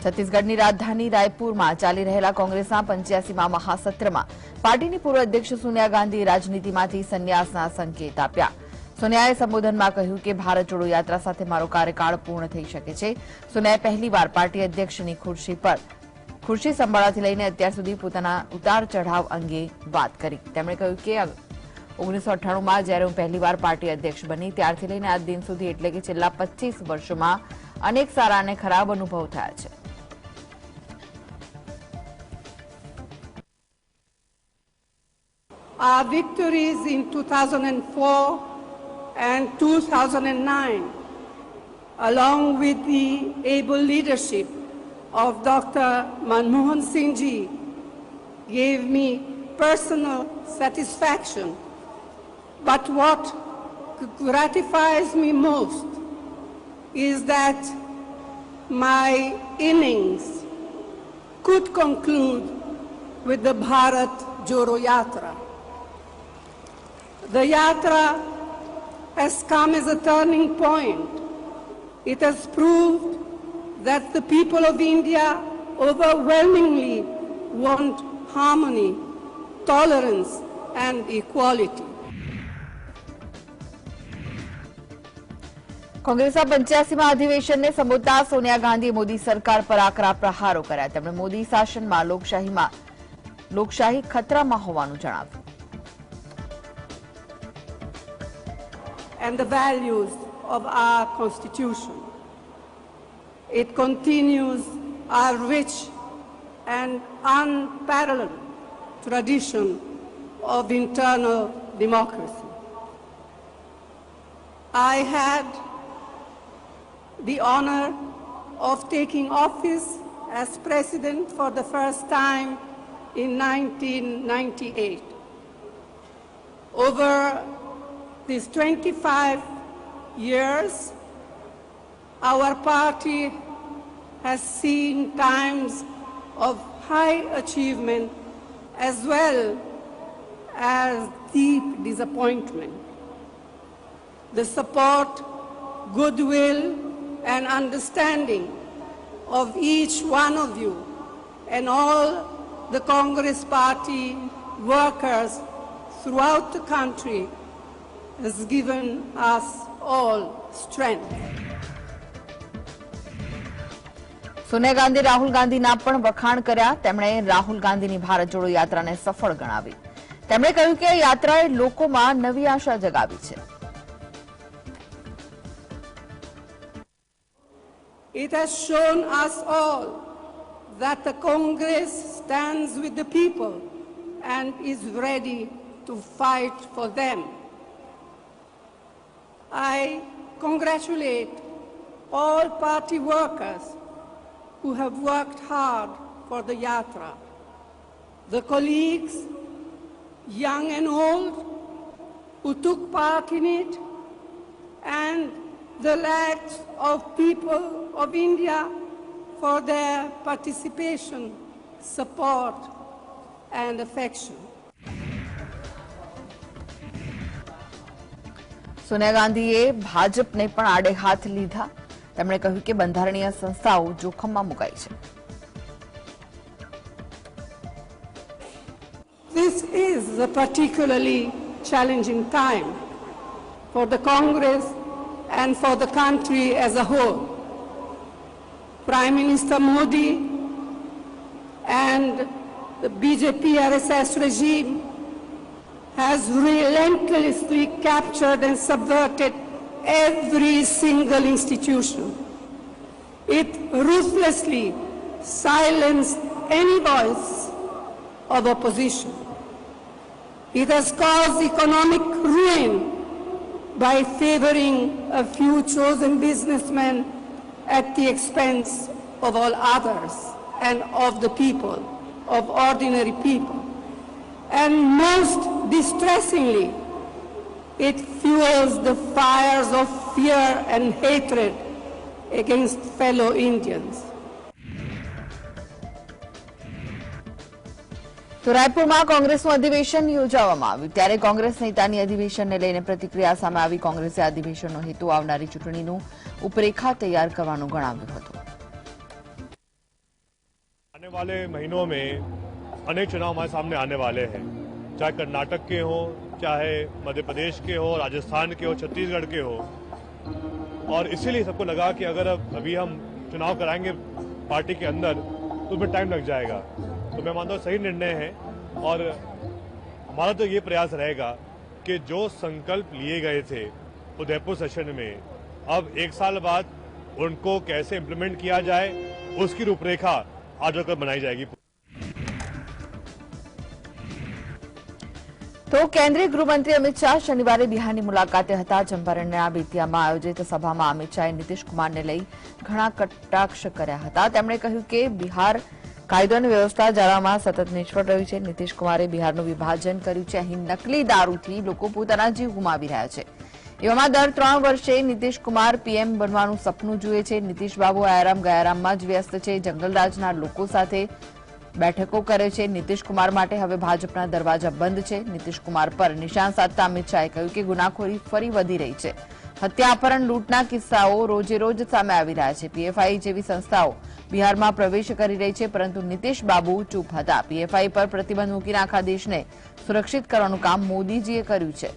छत्तीसगढ़ની રાજધાની રાયપુરમાં ચાલી રહેલા કોંગ્રેસના 85મા મહાસત્રમાં પાર્ટીની પૂર્વ અધ્યક્ષ સોનિયા ગાંધીએ રાજનીતિમાંથી સંન્યાસના સંકેત આપ્યા। સોનિયાએ સંબોધનમાં કહ્યું કે ભારત જોડો યાત્રા સાથે મારો કાર્યકાળ પૂર્ણ થઈ શકે છે। સોનિયાએ પહેલીવાર પાર્ટી અધ્યક્ષની ખુરશી સંભાળવાથી લઈને અત્યાર સુધી પોતાના ઉતાર ચઢાવ અંગે વાત કરી। તેમણે કહ્યું કે 1998માં જ્યારે હું પહેલીવાર પાર્ટી અધ્યક્ષ બની ત્યારથી લઈને આજ દિન સુધી એટલે કે છેલ્લા 25 વર્ષોમાં અનેક સારા અને ખરાબ અનુભવ થયા છે। Our victories in 2004 and 2009, along with the able leadership of Dr. Manmohan Singh ji, gave me personal satisfaction. But what gratifies me most is that my innings could conclude with the Bharat Jodo Yatra. The Yatra has come as a turning point. It has proved that the people of India overwhelmingly want harmony, tolerance, and equality. કોંગ્રેસના 85મા અધિવેશનને સંબોધતા સોનિયા ગાંધીએ મોદી સરકાર પર આકરા પ્રહારો કર્યા। તેમણે મોદી શાસનમાં લોકશાહી ખતરામાં હોવાનું જણાવ્યું। And the values of our Constitution. It continues our rich and unparalleled tradition of internal democracy. I had the honor of taking office as president for the first time in 1998. Over these 25 years, our party has seen times of high achievement as well as deep disappointment. The support, goodwill, and understanding of each one of you and all the Congress Party workers throughout the country has given us all strength. Sonia Gandhi Rahul ગાંધીના પણ વખાણ કર્યા। તેમણે રાહુલ ગાંધીની ભારત જોડો યાત્રાને સફળ ગણાવી। તેમણે કહ્યું કે યાત્રાએ લોકોમાં નવી આશા જગાવી છે। It has shown us all that the Congress stands with the people and is ready to fight for them. I congratulate all party workers who have worked hard for the Yatra, the colleagues, young and old, who took part in it, and the lakhs of people of India for their participation, support, and affection. Sonia ગાંધીએ ભાજપને પણ આડે હાથ લીધા। તેમણે કહ્યું કે બંધારણીય સંસ્થાઓ જોખમમાં મુકાઈ છે। This is a particularly challenging time for the Congress and for the country as a whole. Prime Minister Modi and the BJP RSS regime has relentlessly captured and subverted every single institution. It ruthlessly silenced any voice of opposition. It has caused economic ruin by favoring a few chosen businessmen at the expense of all others and of the people, of ordinary people. And most distressingly, it fuels the fires of fear and hatred against fellow Indians. તો રાયપુરમાં કોંગ્રેસનું અધિવેશન યોજવામાં આવ્યું ત્યારે કોંગ્રેસ નેતાની અધિવેશનને લઈને પ્રતિક્રિયા સામે આવી। કોંગ્રેસે અધિવેશનનો હેતુ આવનારી ચૂંટણીનું ઉપરેખા તૈયાર કરવાનું ગણાવ્યું હતું। वाले महीनों में अनेक चुनाव हमारे सामने आने वाले हैं, चाहे कर्नाटक के हो, चाहे मध्य प्रदेश के हो, राजस्थान के हो, छत्तीसगढ़ के हो। और इसीलिए सबको लगा कि अगर अभी हम चुनाव कराएंगे पार्टी के अंदर तो उसमें टाइम लग जाएगा। तो मैं मानता हूँ सही निर्णय है और हमारा तो ये प्रयास रहेगा कि जो संकल्प लिए गए थे उदयपुर सेशन में, अब 1 साल बाद उनको कैसे इम्प्लीमेंट किया जाए उसकी रूपरेखा आज होकर बनाई जाएगी। તો કેન્દ્રીય ગૃહમંત્રી અમિત શાહ શનિવારે બિહારની મુલાકાતે હતા. ચંપારણના બેતિયામાં આયોજિત સભામાં અમિત શાહે નીતિશ કુમારને લઈ ઘણા કટાક્ષ કર્યા હતા. તેમણે કહ્યું કે બિહાર કાયદો અને વ્યવસ્થા જાળવવામાં સતત નિષ્ફળ રહ્યું છે. નીતિશ કુમારે બિહારનું વિભાજન કર્યું છે. અહીં નકલી દારૂથી લોકો પોતાના જીવ ગુમાવી રહ્યા છે. એવામાં દર 3 વર્ષે નીતિશ કુમાર પીએમ બનવાનું સપનું જુએ છે. નીતિશ બાબુ આયારામ ગયારામમાં જ વ્યસ્ત છે. જંગલરાજના લોકો સાથે બેઠકો કરે છે. નીતિશ કુમાર માટે હવે ભાજપના દરવાજા બંધ છે. નીતિશ કુમાર પર નિશાન સાધતા અમિત શાહે કહ્યું કે ગુનાખોરી ફરી વધી રહી છે. હત્યા, અપહરણ, લૂંટના કિસ્સાઓ રોજે રોજ સામે આવી રહ્યા છે. પીએફઆઈ જેવી સંસ્થાઓ બિહારમાં પ્રવેશ કરી રહી છે, પરંતુ નીતિશ બાબુ ચૂપ હતા. પીએફઆઈ પર પ્રતિબંધ મૂકીને આખા દેશને સુરક્ષિત કરવાનું કામ મોદીજીએ કર્યું છે.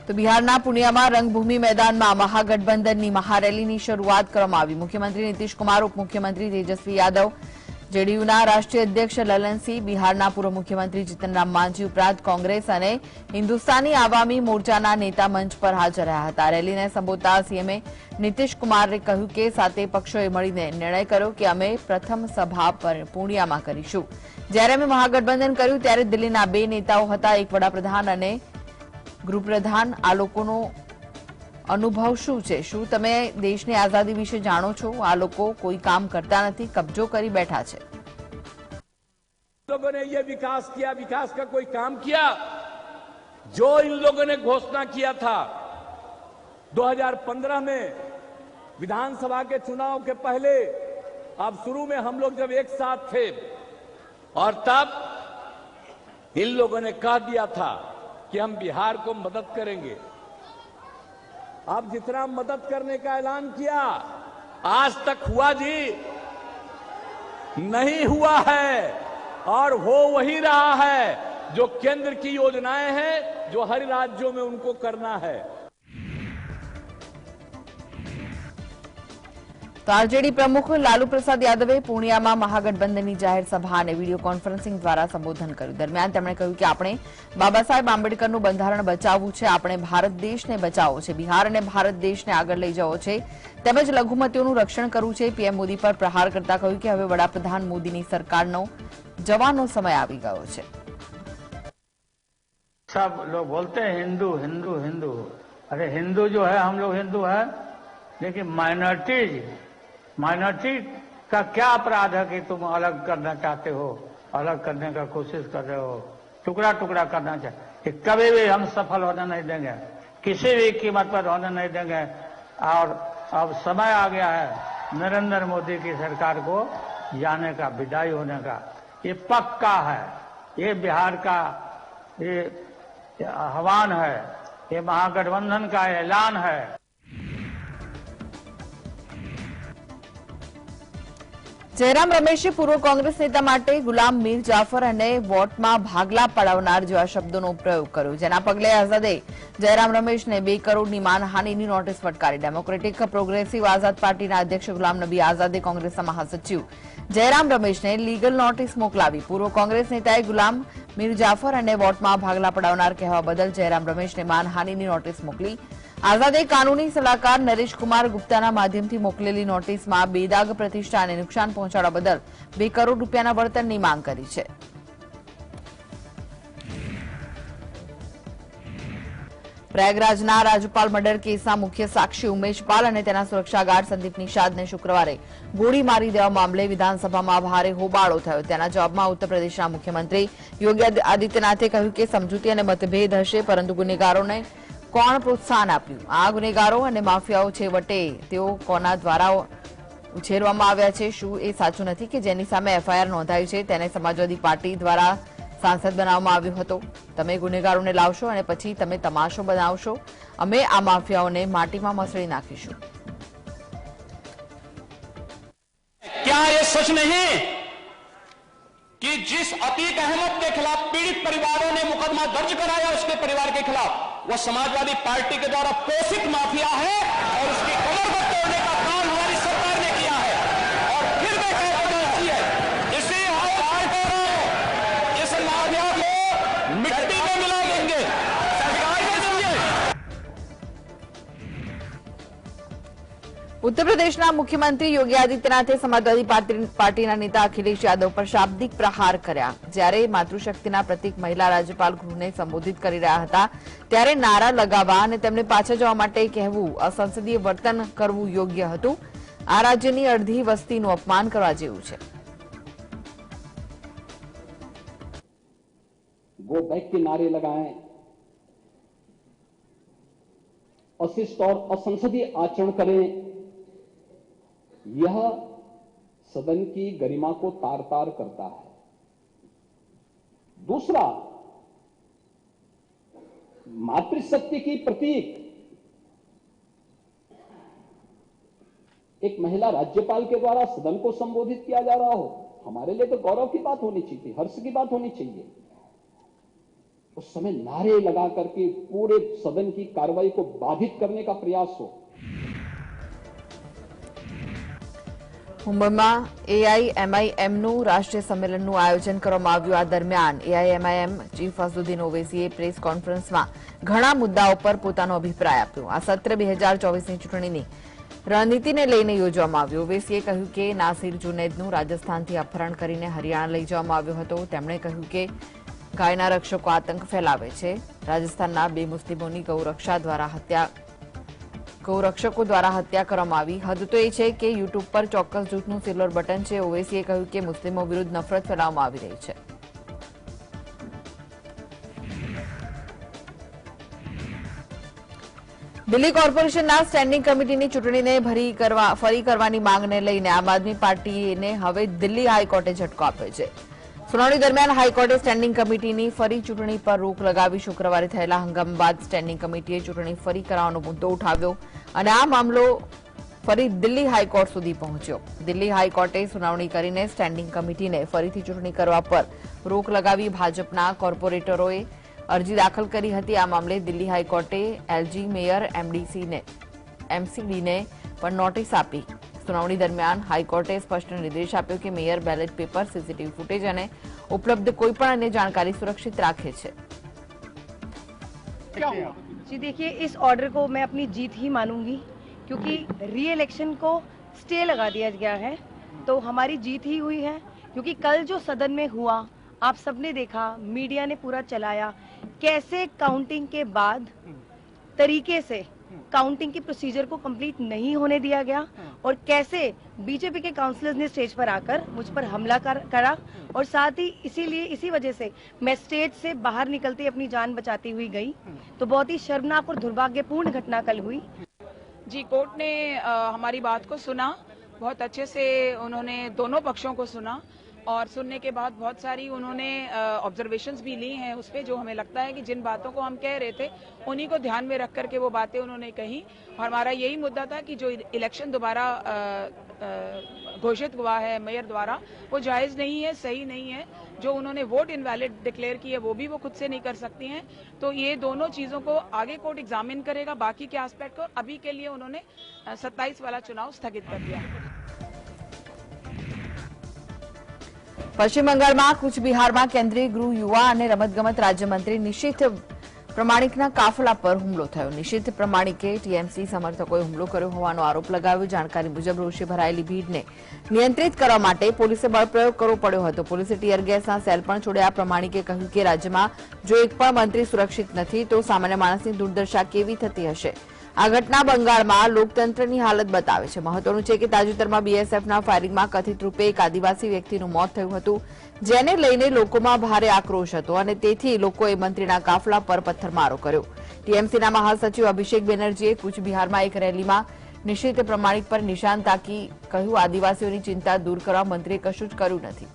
તો બિહારના પુણિયામાં રંગભૂમિ મેદાનમાં મહાગઠબંધનની મહારેલીની શરૂઆત કરવામાં આવી. મુખ્યમંત્રી નીતિશ કુમાર, ઉપમુખ્યમંત્રી તેજસ્વી યાદવ, જેડીયુના રાષ્ટ્રીય અધ્યક્ષ લલનસિંહ, બિહારના પૂર્વ મુખ્યમંત્રી જીતનરામ માંઝી ઉપરાંત કોંગ્રેસ અને હિન્દુસ્તાની આવામી મોરચાના नेता मंच पर हाजर રહ્યા હતા. રેલીને સંબોધતા સીએમએ નીતિશ કુમારે કહ્યું કે સાતે પક્ષોએ મળીને નિર્ણય કર્યો કે અમે પ્રથમ સભા પૂર્ણિયામાં કરીશું. જ્યારે અમે મહાગઠબંધન કર્યું ત્યારે દિલ્હીના 2 નેતાઓ હતા, એક વડાપ્રધાન અને ગૃહપ્રધાન. આ લોકોનો અનુભવ શું છે? શું તમે દેશની આઝાદી વિશે જાણો છો? આ લોકો કોઈ કામ કરતા નથી, કબજો કરી બેઠા છે. लोगों ने ये विकास किया, विकास का कोई काम किया? जो इन लोगों ने घोषणा किया था 2015 में विधानसभा के चुनाव के पहले, अब शुरू में हम लोग जब एक साथ थे और तब इन लोगों ने कह दिया था कि हम बिहार को मदद करेंगे. अब जितना मदद करने का ऐलान किया, आज तक हुआ जी? नहीं हुआ है. और हो वही रहा है जो केंद्र की योजनाएं हैं, जो हर राज्यों में उनको करना है. તો આરજેડી પ્રમુખ લાલુ પ્રસાદ યાદવે પૂર્ણિયામાં મહાગઠબંધનની જાહેર સભા અને વિડીયો કોન્ફરન્સિંગ દ્વારા સંબોધન કર્યું. દરમિયાન તેમણે કહ્યું કે આપણે બાબા સાહેબ આંબેડકરનું બંધારણ બચાવવું છે, આપણે ભારત દેશને બચાવવો છે, બિહાર અને ભારત દેશને આગળ લઈ જવો છે, તેમજ લઘુમતીઓનું રક્ષણ કરવું છે. પીએમ મોદી પર પ્રહાર કરતા કહ્યું કે હવે વડાપ્રધાન મોદીની સરકારનો જવાનો સમય આવી ગયો છે. सब लोग बोलते हैं हिंदू हिंदू हिंदू. अरे हिंदू जो है हम लोग हिंदू है, लेकिन माइनॉरिटी का क्या अपराध है कि तुम अलग करना चाहते हो, अलग करने का कोशिश कर रहे हो, टुकड़ा टुकड़ा करना चाहते. कभी भी हम सफल होने नहीं देंगे, किसी भी कीमत पर होने नहीं देंगे. और अब समय आ गया है नरेंद्र मोदी की सरकार को जाने का, विदाई होने का. ये पक्का है. ये बिहार का ये आह्वान है, ये महागठबंधन का ऐलान है. જયરામ રમેશે પૂર્વ કોંગ્રેસ નેતા માટે ગુલામ મીર જાફર અને વોટમાં ભાગલા પડાવનાર જેવા શબ્દોનો પ્રયોગ કર્યો, જેના પગલે આઝાદે જયરામ રમેશને 2 કરોડની માનહાનિની નોટિસ ફટકારી. ડેમોક્રેટિક પ્રોગ્રેસિવ આઝાદ પાર્ટીના અધ્યક્ષ ગુલામ નબી આઝાદે કોંગ્રેસના મહાસચિવ જયરામ રમેશને લીગલ નોટિસ મોકલાવી. પૂર્વ કોંગ્રેસ નેતાએ ગુલામ મીર જાફર અને વોટમાં ભાગલા પડાવનાર કહેવા બદલ જયરામ રમેશને માનહાનિની નોટિસ મોકલી. આઝાદે કાનૂની સલાહકાર નરેશ કુમાર ગુપ્તાના માધ્યમથી મોકલેલી નોટિસમાં બેદાગ પ્રતિષ્ઠાને નુકસાન પહોંચાડવા બદલ 2 કરોડ રૂપિયાના વળતરની માંગ કરી છે. પ્રયાગરાજના રાજ્યપાલ મર્ડર કેસના મુખ્ય સાક્ષી ઉમેશ પાલ અને તેના સુરક્ષા ગાર્ડ સંદીપ નિષાદને શુક્રવારે ગોળી મારી દેવા મામલે વિધાનસભામાં ભારે હોબાળો થયો. તેના જવાબમાં ઉત્તર પ્રદેશના મુખ્યમંત્રી યોગી આદિત્યનાથે કહ્યું કે સમજૂતી અને મતભેદ હશે, પરંતુ ગુનેગારોને કોણ પ્રોત્સાહન આપ્યું? આ ગુનેગારો અને માફિયાઓ છેવટે તેઓ કોના દ્વારા ઉછેરવામાં આવ્યા છે? શું એ સાચું નથી કે જેની સામે એફઆઈઆર નોંધાઈ છે તેને સમાજવાદી પાર્ટી દ્વારા સાંસદ બનાવવામાં આવ્યો હતો। તમે ગુનેગારોને લાવશો અને પછી તમે તમાશો બનાવશો। અમે આ માફિયાઓને માટીમાં મસળી નાખીશું। क्या ये सच नहीं कि जिस अतीक अहमद के खिलाफ पीड़ित परिवारों ने मुकदमा दर्ज कराया उसके परिवार के खिलाफ, वो समाजवादी पार्टी के द्वारा पोषित माफिया है और उसकी कमर को तोड़ने का काम हमारी सरकार ने किया है। और फिर मैं कहता हूं इसी सरकार को इस माफिया को मिट्टी में मिला देंगे, सरकार में देंगे। उत्तर प्रदेशના મુખ્યમંત્રી યોગી આદિત્યનાથે સમાજવાદી પાર્ટીના નેતા અખિલેશ યાદવ પર શાબ્દિક પ્રહાર કર્યા। જ્યારે માતૃશક્તિના પ્રતીક મહિલા રાજ્યપાલ ગૃહને સંબોધિત કરી રહ્યા હતા ત્યારે નારા લગાવવા અને તેમને પાછા જવા માટે કહેવું અસંસદીય વર્તન કરવું યોગ્ય હતું। આ રાજ્યની અડધી વસ્તીનું અપમાન કરવા જેવું છે। गो बैक के नारे लगाएं, अशिष्ट और असंसदीय आचरण करें, यह सदन की गरिमा को तार तार करता है। दूसरा, मातृशक्ति की प्रतीक एक महिला राज्यपाल के द्वारा सदन को संबोधित किया जा रहा हो, हमारे लिए तो गौरव की बात होनी चाहिए, हर्ष की बात होनी चाहिए। उस समय नारे लगा करके पूरे सदन की कार्रवाई को बाधित करने का प्रयास हो। મુંબઈમાં એઆઈએમઆઈએમનું રાષ્ટ્રીય સંમેલનનું આયોજન કરવામાં આવ્યું। આ દરમિયાન એઆઈએમઆઈએમ ચીફ અઝહુદ્દીન ઓવૈસીએ પ્રેસ કોન્ફરન્સમાં ઘણા મુદ્દાઓ પર પોતાનો અભિપ્રાય આપ્યો। આ સત્ર 2024ની ચૂંટણીની રણનીતિને લઈને યોજવામાં આવ્યું। ઓવૈસીએ કહ્યું કે નાસિર જુનૈદનું રાજસ્થાનથી અપહરણ કરીને હરિયાણા લઈ જવામાં આવ્યો હતો। તેમણે કહ્યું કે ગાયના રક્ષકો આતંક ફેલાવે છે। રાજસ્થાનના બે મુસ્લિમોની ગૌરક્ષકો દ્વારા હત્યા કરવામાં આવી। હદ તો એ છે કે યુટ્યુબ પર ચોક્કસ જૂથનું સિલ્વર બટન છે। ઓવૈસીએ કહ્યું કે મુસ્લિમો વિરુદ્ધ નફરત ફેલાવવામાં આવી રહી છે। દિલ્હી કોર્પોરેશનના સ્ટેન્ડિંગ કમિટીની ચૂંટણીને ફરી કરવાની માંગને લઈને આમ આદમી પાર્ટીને હવે દિલ્હી હાઈકોર્ટે ઝટકો આપ્યો છે। સુનાવણી દરમિયાન હાઈકોર્ટે સ્ટેન્ડિંગ કમિટીની ફરી ચૂંટણી પર રોક લગાવી। શુક્રવારે થયેલા હંગામા બાદ સ્ટેન્ડિંગ કમિટીએ ચૂંટણી ફરી કરાવવાનો મુદ્દો ઉઠાવ્યો અને આ મામલો ફરી દિલ્હી હાઈકોર્ટ સુધી પહોંચ્યો। દિલ્હી હાઈકોર્ટે સુનાવણી કરીને સ્ટેન્ડિંગ કમિટીને ફરીથી ચૂંટણી કરવા પર રોક લગાવી। ભાજપના કોર્પોરેટરોએ અરજી દાખલ કરી હતી। આ મામલે દિલ્હી હાઈકોર્ટે એલજી મેયર એમસીડીને પણ નોટિસ આપી। સુનાવણી દરમિયાન હાઈકોર્ટે સ્પષ્ટ નિર્દેશ આપ્યો કે mayor ballot paper, CCTV footage અને ઉપલબ્ધ કોઈપણ અન્ય જાણકારી સુરક્ષિત રાખે છે। जी देखिए, इस ऑर्डर को मैं अपनी जीत ही मानूंगी क्योंकि री इलेक्शन को स्टे लगा दिया गया है तो हमारी जीत ही हुई है। क्योंकि कल जो सदन में हुआ आप सबने देखा, मीडिया ने पूरा चलाया कैसे काउंटिंग के बाद तरीके से काउंटिंग की प्रोसीजर को कंप्लीट नहीं होने दिया गया और कैसे बीजेपी के काउंसलर्स ने स्टेज पर आकर मुझ पर हमला करा और साथ ही इसी वजह से मैं स्टेज से बाहर निकलते अपनी जान बचाती हुई गई। तो बहुत ही शर्मनाक और दुर्भाग्यपूर्ण घटना कल हुई। जी, कोर्ट ने हमारी बात को सुना, बहुत अच्छे से उन्होंने दोनों पक्षों को सुना और सुनने के बाद बहुत सारी उन्होंने ऑब्जर्वेशंस भी ली हैं उस पर, जो हमें लगता है कि जिन बातों को हम कह रहे थे उन्हीं को ध्यान में रख करके वो बातें उन्होंने कही। और हमारा यही मुद्दा था कि जो इलेक्शन दोबारा घोषित हुआ है मेयर द्वारा वो जायज़ नहीं है, सही नहीं है। जो उन्होंने वोट इनवैलिड डिक्लेयर की है वो भी वो खुद से नहीं कर सकती हैं। तो ये दोनों चीज़ों को आगे कोर्ट एग्जामिन करेगा, बाकी के एस्पेक्ट को। अभी के लिए उन्होंने 27 वाला चुनाव स्थगित कर दिया। પશ્ચિમ બંગાળમાં કુચબિહારમાં કેન્દ્રીય ગૃહ, યુવા અને રમતગમત રાજ્યમંત્રી નિશિથ પ્રમાણિકના કાફલા પર હુમલો થયો। નિશિથ પ્રમાણિકે ટીએમસી સમર્થકોએ હુમલો કર્યો હોવાનો આરોપ લગાવ્યો। જાણકારી મુજબ રોષે ભરાયેલી ભીડને નિયંત્રિત કરવા માટે પોલીસે બળપ્રયોગ કરવો પડ્યો હતો। પોલીસે ટીયર ગેસના સેલ પણ છોડ્યા। પ્રમાણિકે કહ્યું કે રાજ્યમાં જો એક પણ મંત્રી સુરક્ષિત નથી તો સામાન્ય માણસની દુર્દશા કેવી થતી હશે। આ ઘટના બંગાળમાં લોકતંત્રની હાલત બતાવે છે। મહત્વનું છે કે તાજેતરમાં બીએસએફના ફાયરિંગમાં કથિત રૂપે એક આદિવાસી વ્યક્તિનું મોત થયું હતું, જેને લઈને લોકોમાં ભારે આક્રોશ હતો અને તેથી લોકોએ મંત્રીના કાફલા પર પથ્થરમારો કર્યો। ટીએમસીના મહાસચિવ અભિષેક બેનર્જીએ કુચબિહારમાં એક રેલીમાં નિશિત પ્રમાણિક પર નિશાન તાકી કહ્યું, આદિવાસીઓની ચિંતા દૂર કરવા મંત્રીએ કશું જ કર્યું નથી।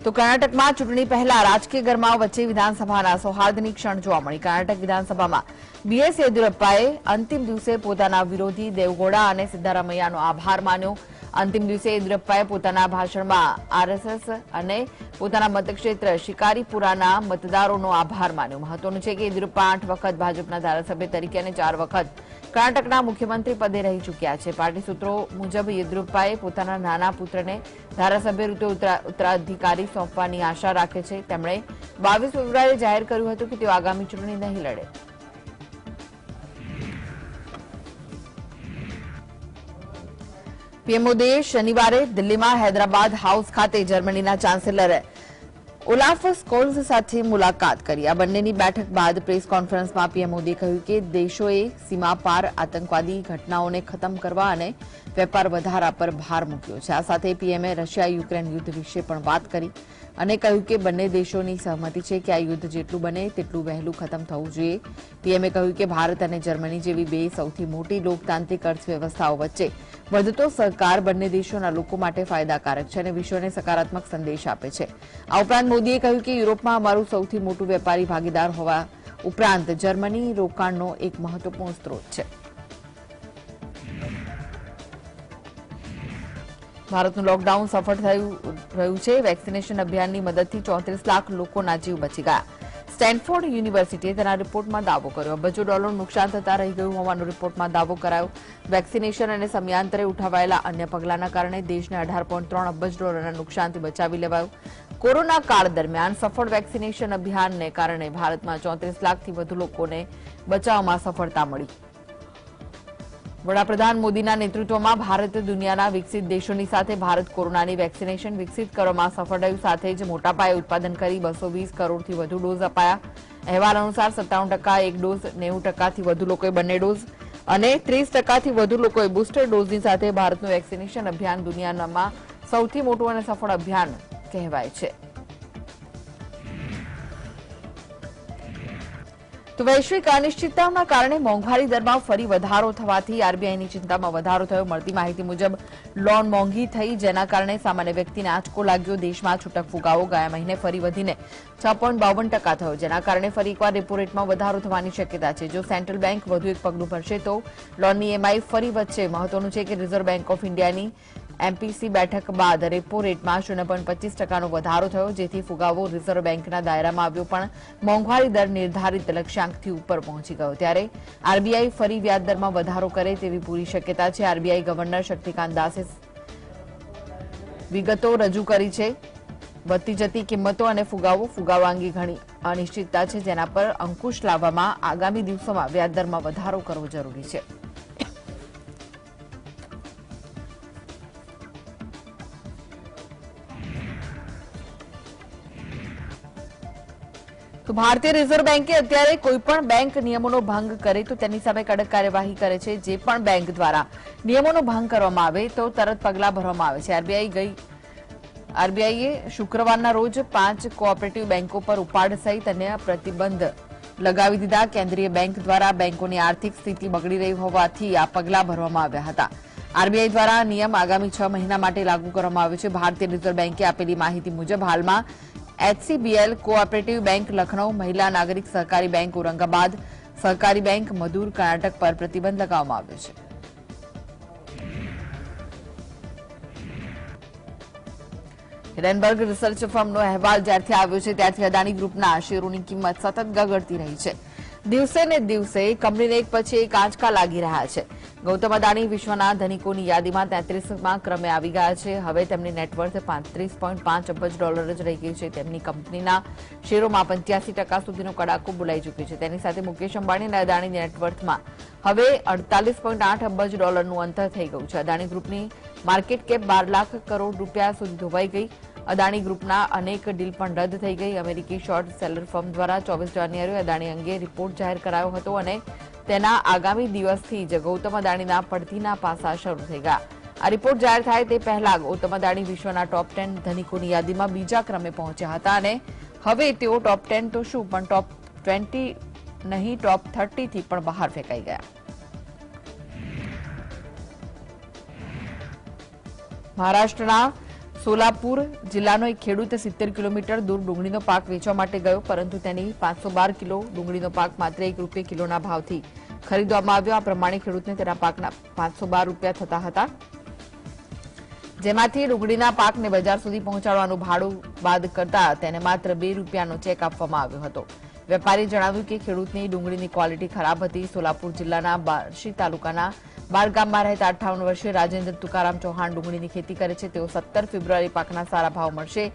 તો કર્ણાટકમાં ચૂંટણી પહેલા રાજકીય ગરમાવ વચ્ચે વિધાનસભાના સૌહાર્દની ક્ષણ જોવા મળી. કર્ણાટક વિધાનસભામાં બીએસ યેદુરપ્પાએ અંતિમ દિવસે પોતાના વિરોધી દેવગૌડા અને સિદ્ધારામૈયાનો આભાર માન્યો. અંતિમ દિવસે યેદુરપ્પાએ પોતાના ભાષણમાં આરએસએસ અને પોતાના મતક્ષેત્ર શિકારીપુરાના મતદારોનો આભાર માન્યો. મહત્વનું છે કે યેદુરપ્પા 8 વખત ભાજપના ધારાસભ્ય તરીકે અને 4 વખત કર્ણાટકના મુખ્યમંત્રી પદે રહી ચૂક્યા છે. પાર્ટી સૂત્રો મુજબ યેદુરપ્પાએ પોતાના નાના પુત્રને ધારાસભ્ય રૂપે ઉત્તરાધિકારી સોંપવાની આશા રાખે છે. તેમણે 22 ફેબ્રુઆરીએ જાહેર કર્યું હતું કે તેઓ આગામી ચૂંટણી નહીં લડે. પીએમ મોદીએ શનિવારે દિલ્હીમાં હૈદરાબાદ હાઉસ ખાતે જર્મનીના ચાન્સેલર ઓલાફ સ્કોલ્ઝ સાથે મુલાકાત કરી. આ બંનેની બેઠક બાદ પ્રેસ કોન્ફરન્સમાં પીએમ મોદીએ કહ્યું કે દેશોએ સીમા પાર આતંકવાદી ઘટનાઓને ખતમ કરવા અને વેપાર વધારા પર ભાર મૂક્યો છે. આ સાથે પીએમએ રશિયા યુક્રેન યુદ્ધ વિશે પણ વાત કરી અને કહ્યું કે બંને દેશોની સહમતિ છે કે આ યુદ્ધ જેટલું બને તેટલું વહેલું ખતમ થવું જોઈએ. પીએમએ કહ્યું કે ભારત અને જર્મની જેવી બે સૌથી મોટી લોકતાંત્રિક અર્થવ્યવસ્થાઓ વચ્ચે વધતો સહકાર બંને દેશોના લોકો માટે ફાયદાકારક છે અને વિશ્વને સકારાત્મક સંદેશ આપે છે. આ ઉપરાંત મોદીએ કહ્યું કે યુરોપમાં અમારું સૌથી મોટું વેપારી ભાગીદાર હોવા ઉપરાંત જર્મની રોકાણનો એક મહત્વપૂર્ણ સ્ત્રોત છે. ભારતનું લોકડાઉન સફળ રહ્યું છે. વેક્સિનેશન અભિયાનની મદદથી 34 લાખ લોકોના જીવ બચી ગયા. સ્ટેનફોર્ડ યુનિવર્સિટીએ તેના રિપોર્ટમાં દાવો કર્યો. અબજો ડોલરનું નુકસાન થતા રહી ગયું હોવાનો રિપોર્ટમાં દાવો કરાયો. વેક્સિનેશન અને સમયાંતરે ઉઠાવાયેલા અન્ય પગલાંના કારણે દેશને 18.3 અબજ ડોલરના નુકસાનથી બચાવી લેવાયું. કોરોના કાળ દરમિયાન સફળ વેક્સિનેશન અભિયાનને કારણે ભારતમાં 34 લાખથી વધુ લોકોને બચાવવામાં સફળતા મળી. વડાપ્રધાન મોદીના નેતૃત્વમાં ભારત દુનિયાના વિકસિત દેશોની સાથે ભારત કોરોનાની વેક્સિનેશન વિકસિત કરવામાં સફળ રહ્યું. સાથે જ મોટા પાયે ઉત્પાદન કરી 220 કરોડથી વધુ ડોઝ અપાયા. અહેવાલ અનુસાર 57% એક ડોઝ, 90%થી વધુ લોકોએ બંને ડોઝ અને 30%થી વધુ લોકોએ બુસ્ટર ડોઝની સાથે ભારતનું વેક્સિનેશન અભિયાન દુનિયામાં સૌથી મોટું અને સફળ અભિયાન કહેવાય છે. તો વૈશ્વિક અનિશ્ચિતતાઓના કારણે મોંઘવારી દરમાં ફરી વધારો થવાથી આરબીઆઈની ચિંતામાં વધારો થયો. મળતી માહિતી મુજબ લોન મોંઘી થઈ, જેના કારણે સામાન્ય વ્યક્તિને આંચકો લાગ્યો. દેશમાં છૂટક ફુગાવો ગયા મહિને ફરી વધીને 6.52% થયો, જેના કારણે ફરી એકવાર રેપો રેટમાં વધારો થવાની શક્યતા છે. જો સેન્ટ્રલ બેંક વધુ એક પગલું ભરશે તો લોનની ઈએમઆઈ ફરી વધશે. મહત્વનું છે કે રિઝર્વ બેંક ઓફ ઇન્ડિયાની એમપીસી બેઠક બાદ રેપો રેટમાં 0.25%નો વધારો થયો, જેથી ફુગાવો રિઝર્વ બેંકના દાયરામાં આવ્યો. પણ મોંઘવારી દર નિર્ધારિત લક્ષ્યાંકથી ઉપર પહોંચી ગયો. ત્યારે આરબીઆઈ ફરી વ્યાજદરમાં વધારો કરે તેવી પૂરી શક્યતા છે. આરબીઆઈ ગવર્નર શક્તિકાંત દાસે વિગતો રજૂ કરી છે. વધતી જતી કિંમતો અને ફુગાવો અંગે ઘણી અનિશ્ચિતતા છે, જેના પર અંકુશ લાવવામાં આગામી દિવસોમાં વ્યાજદરમાં વધારો કરવો જરૂરી છે. તો ભારતીય રિઝર્વ બેંકે અત્યારે કોઈપણ બેંક નિયમોનો ભંગ કરે તો તેની સામે કડક કાર્યવાહી કરે છે. જે પણ બેંક દ્વારા નિયમોનો ભંગ કરવામાં આવે તો તરત પગલાં ભરવામાં આવે છે. આરબીઆઈએ શુક્રવારના રોજ 5 કોઓપરેટિવ બેંકો પર ઉપાડ સહિત અન્ય પ્રતિબંધ લગાવી દીધા. કેન્દ્રીય બેંક દ્વારા બેંકોની આર્થિક સ્થિતિ બગડી રહી હોવાથી આ પગલાં ભરવામાં આવ્યા હતા. આરબીઆઈ દ્વારા નિયમ આગામી 6 મહિના માટે લાગુ કરવામાં આવ્યો છે. ભારતીય રિઝર્વ બેંકે આપેલી માહિતી મુજબ હાલમાં એચસીબીએલ, કોઓપરેટિવ બેંક લખનઉ, મહિલા નાગરિક સહકારી બેંક ઔરંગાબાદ, સહકારી બેંક મધુર, કર્ણાટક પર પ્રતિબંધ લગાવવામાં આવ્યો છે. હિડનબર્ગ રિસર્ચ ફર્મનો અહેવાલ જ્યારથી આવ્યો છે ત્યારથી અદાણી ગ્રુપના શેરોની કિંમત સતત ગગડતી રહી છે. દિવસે ને દિવસે કંપનીને એક પછી એક આંચકા લાગી રહ્યા છે. ગૌતમ અદાણી વિશ્વના ધનિકોની યાદીમાં 33મા ક્રમે આવી ગયા છે. હવે તેમની નેટવર્થ 35.5 અબજ ડોલર જ રહી ગઈ છે. તેમની કંપનીના શેરોમાં 85% સુધીનો કડાકો બોલાઈ ચૂક્યો છે. તેની સાથે મુકેશ અંબાણી અને અદાણીની નેટવર્થમાં હવે 48.8 અબજ ડોલરનું અંતર થઈ ગયું છે. અદાણી ગ્રુપની માર્કેટ કેપ 12 લાખ કરોડ રૂપિયા સુધી ધોવાઈ ગઈ. અદાણી ગ્રુપના અનેક ડીલ પણ રદ થઈ ગઈ. અમેરિકી શોર્ટ સેલર ફર્મ દ્વારા 24 જાન્યુઆરીએ અદાણી અંગે રિપોર્ટ જાહેર કરાયો હતો અને તેના આગામી દિવસથી જ ગૌતમ અદાણીના પડતીના પાસા શરૂ થઈ ગયા. આ રિપોર્ટ જાહેર થાય તે પહેલા ગૌતમ અદાણી વિશ્વના ટોપ 10 ધનિકોની યાદીમાં બીજા ક્રમે પહોંચ્યા હતા અને હવે તેઓ ટોપ 10 તો શું પણ ટોપ 20 નહીં, ટોપ 30 થી પણ બહાર ફેંકાઈ ગયા. મહારાષ્ટ્રના સોલાપુર જિલ્લાનો એક ખેડૂત 70 કિલોમીટર દૂર ડુંગળીનો પાક વેચવા માટે ગયો, પરંતુ તેની 512 કિલો ડુંગળીનો પાક માત્ર ₹1 કિલોના ભાવથી ખરીદવામાં આવ્યો. આ પ્રમાણે ખેડૂતને તેના પાકના 512 રૂપિયા થતા હતા, જેમાંથી ડુંગળીના પાકને બજાર સુધી પહોંચાડવાનું ભાડું બાદ કરતા તેને માત્ર ₹2 ચેક આપવામાં આવ્યો હતો. વેપારીએ જણાવ્યું કે ખેડૂતની ડુંગળીની ક્વોલિટી ખરાબ હતી. સોલાપુર જિલ્લાના બાર્શી તાલુકાના બાર ગામમાં રહેતા 58 વર્ષીય રાજેન્દ્ર તુકારામ ચૌહાણ ડુંગળીની ખેતી કરે છે. તેઓ 17 ફેબ્રુઆરી પાકના સારા ભાવ મળશે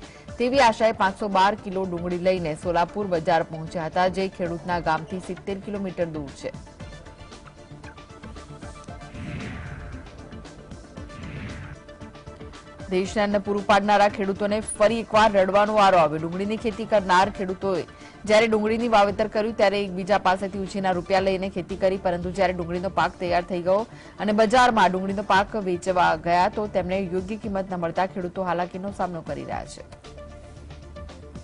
તેવી આશાએ 512 કિલો ડુંગળી લઈને સોલાપુર બજાર પહોંચ્યા હતા, જે ખેડૂતના ગામથી 70 કિલોમીટર દૂર છે. દેશને અન્ન પૂરું પાડનારા ખેડૂતોને ફરી એકવાર રડવાનો વારો આવ્યો. ડુંગળીની ખેતી કરનાર ખેડૂતોએ જ્યારે ડુંગળીની વાવેતર કર્યું ત્યારે એકબીજા પાસેથી ઉછીના રૂપિયા લઈને ખેતી કરી, પરંતુ જ્યારે ડુંગળીનો પાક તૈયાર થઈ ગયો અને બજારમાં ડુંગળીનો પાક વેચવા ગયા તો તેમને યોગ્ય કિંમત ન મળતા ખેડૂતો હાલાકીનો સામનો કરી રહ્યા છે.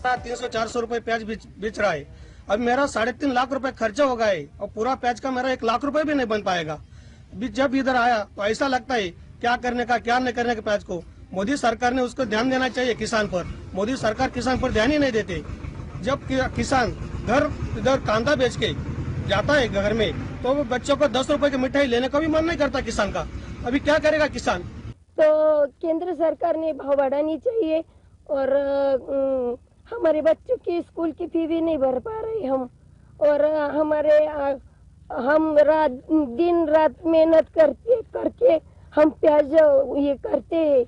300-400 रुपए प्याज बेच रहा है. अब मेरा 3.5 लाख रुपए खर्चा हो गया है और पूरा प्याज का मेरा 1 लाख रुपए भी नहीं बन पाएगा. अभी जब इधर आया तो ऐसा लगता है क्या करने का क्या नहीं करने का. प्याज को मोदी सरकार ने उसको ध्यान देना चाहिए किसान पर. मोदी सरकार किसान पर ध्यान ही नहीं देते. जब किसान घर इधर कांदा बेच के जाता है घर में तो वो बच्चों को 10 रुपए की मिठाई लेने का भी मन नहीं करता किसान का. अभी क्या करेगा किसान. तो केंद्र सरकार ने भाव बढ़ानी चाहिए और हमारे बच्चों की स्कूल की फी भी नहीं भर पा रहे हम, और हम दिन रात मेहनत करके हम प्याज ये करते हैं,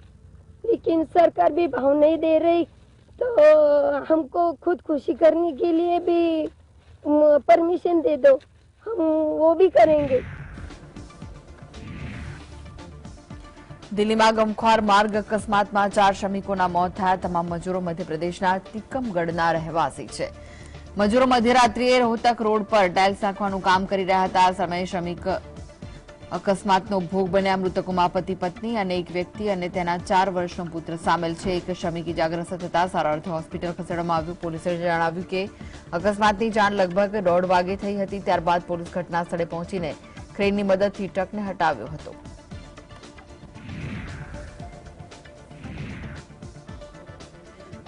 लेकिन सरकार भी भाव नहीं दे रही. तो हमको खुद खुशी करने के लिए भी परमिशन दे दो, हम वो भी करेंगे. દિલ્હીમાં ગમખ્વાર માર્ગ અકસ્માતમાં 4 શ્રમિકોના મોત થયા. તમામ મજૂરો મધ્યપ્રદેશના તિકમગઢના રહેવાસી છે. મજૂરો મધ્યરાત્રિએ રોહતક રોડ પર ટાઇલ્સ નાખવાનું કામ કરી રહ્યા હતા. આ સમયે શ્રમિક અકસ્માતનો ભોગ બન્યા. મૃતકોમાં પતિ પત્ની અને એક વ્યક્તિ અને તેના 4 વર્ષનો પુત્ર સામેલ છે. એક શ્રમિક ઇજાગ્રસ્ત થતા સારવાર અર્થે હોસ્પિટલ ખસેડવામાં આવ્યું. પોલીસે જણાવ્યું કે અકસ્માતની જાણ લગભગ 1:30 વાગે થઈ હતી. ત્યારબાદ પોલીસ ઘટના સ્થળે પહોંચીને ક્રેનની મદદથી ટ્રકને હટાવ્યો હતો.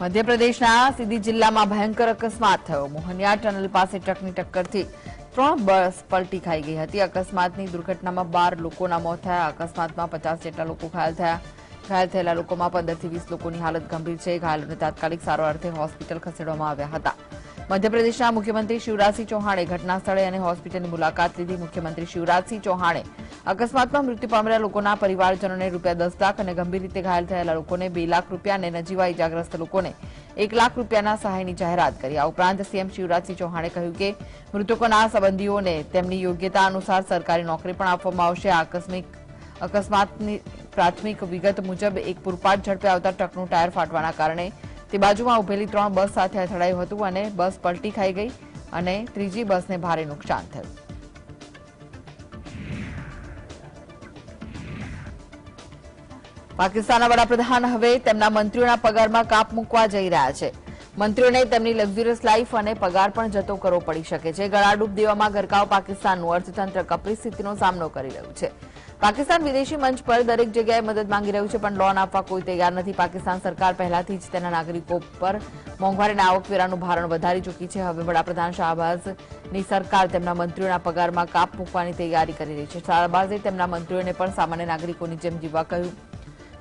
મધ્યપ્રદેશના સીધી જિલ્લામાં ભયંકર અકસ્માત થયો. મોહનિયા ટનલ પાસે ટ્રકની ટક્કરથી 3 બસ પલટી ખાઈ ગઈ હતી. અકસ્માતની દુર્ઘટનામાં 12 લોકોના મોત થયા. અકસ્માતમાં 50 જેટલા લોકો ઘાયલ થયા. ઘાયલ થયેલા લોકોમાં 15 થી 20 લોકોની હાલત ગંભીર છે. ઘાયલોને તાત્કાલિક સારવાર અર્થે હોસ્પિટલ ખસેડવામાં આવ્યા હતા. મધ્યપ્રદેશના મુખ્યમંત્રી શિવરાજસિંહ ચૌહાણે ઘટના સ્થળે અને હોસ્પિટલની મુલાકાત લીધી. મુખ્યમંત્રી શિવરાજસિંહ ચૌહાણે અકસ્માતમાં મૃત્યુ પામેલા લોકોના પરિવારજનોને ₹10 લાખ અને ગંભીર રીતે ઘાયલ થયેલા લોકોને ₹2 લાખ અને નજીવા ઇજાગ્રસ્ત લોકોને ₹1 લાખ સહાયની જાહેરાત કરી. આ ઉપરાંત સીએમ શિવરાજસિંહ ચૌહાણે કહ્યું કે મૃતકોના સંબંધીઓને તેમની યોગ્યતા અનુસાર સરકારી નોકરી પણ આપવામાં આવશે. આ અકસ્માતની પ્રાથમિક વિગત મુજબ એક પૂરપાટ ઝડપે આવતા ટ્રકનું ટાયર ફાટવાના કારણે તે બાજુમાં ઉભેલી 3 બસ સાથે અથડાયું હતું અને બસ પલટી ખાઈ ગઈ અને ત્રીજી બસને ભારે નુકસાન થયું. પાકિસ્તાનના વડાપ્રધાન હવે તેમના મંત્રીઓના પગારમાં કાપ મૂકવા જઈ રહ્યા છે. મંત્રીઓને તેમની લક્ઝુરિયસ લાઈફ અને પગાર પણ જતો કરવો પડી શકે છે. ગળાડૂબ દેવામાં ગરકાવ પાકિસ્તાનનું અર્થતંત્ર કપરી સ્થિતિનો સામનો કરી રહ્યું છે. પાકિસ્તાન વિદેશી મંચ પર દરેક જગ્યાએ મદદ માંગી રહ્યું છે, પણ લોન આપવા કોઈ તૈયાર નથી. પાકિસ્તાન સરકાર પહેલાથી જ તેના નાગરિકો પર મોંઘવારીના આવકવેરાનું ભારણ વધારી ચૂકી છે. હવે વડાપ્રધાન શાહબાઝની સરકાર તેમના મંત્રીઓના પગારમાં કાપ મૂકવાની તૈયારી કરી રહી છે. શાહબાઝે તેમના મંત્રીઓને પણ સામાન્ય નાગરિકોની જેમ જીવવા કહ્યું.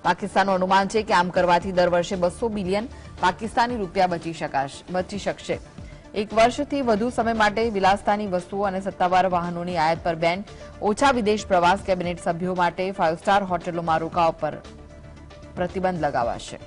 પાકિસ્તાનનું અનુમાન છે કે આમ કરવાથી દર વર્ષે 200 બિલિયન પાકિસ્તાની રૂપિયા બચી શકશે. 1 વર્ષથી વધુ સમય માટે વિલાસતાની વસ્તુઓ અને સત્તાવાર વાહનોની આયાત પર બેન, ઓછા વિદેશ પ્રવાસ, કેબિનેટ સભ્યો માટે 5 સ્ટાર હોટેલોમાં રોકાવા પર પ્રતિબંધ લગાવાશે.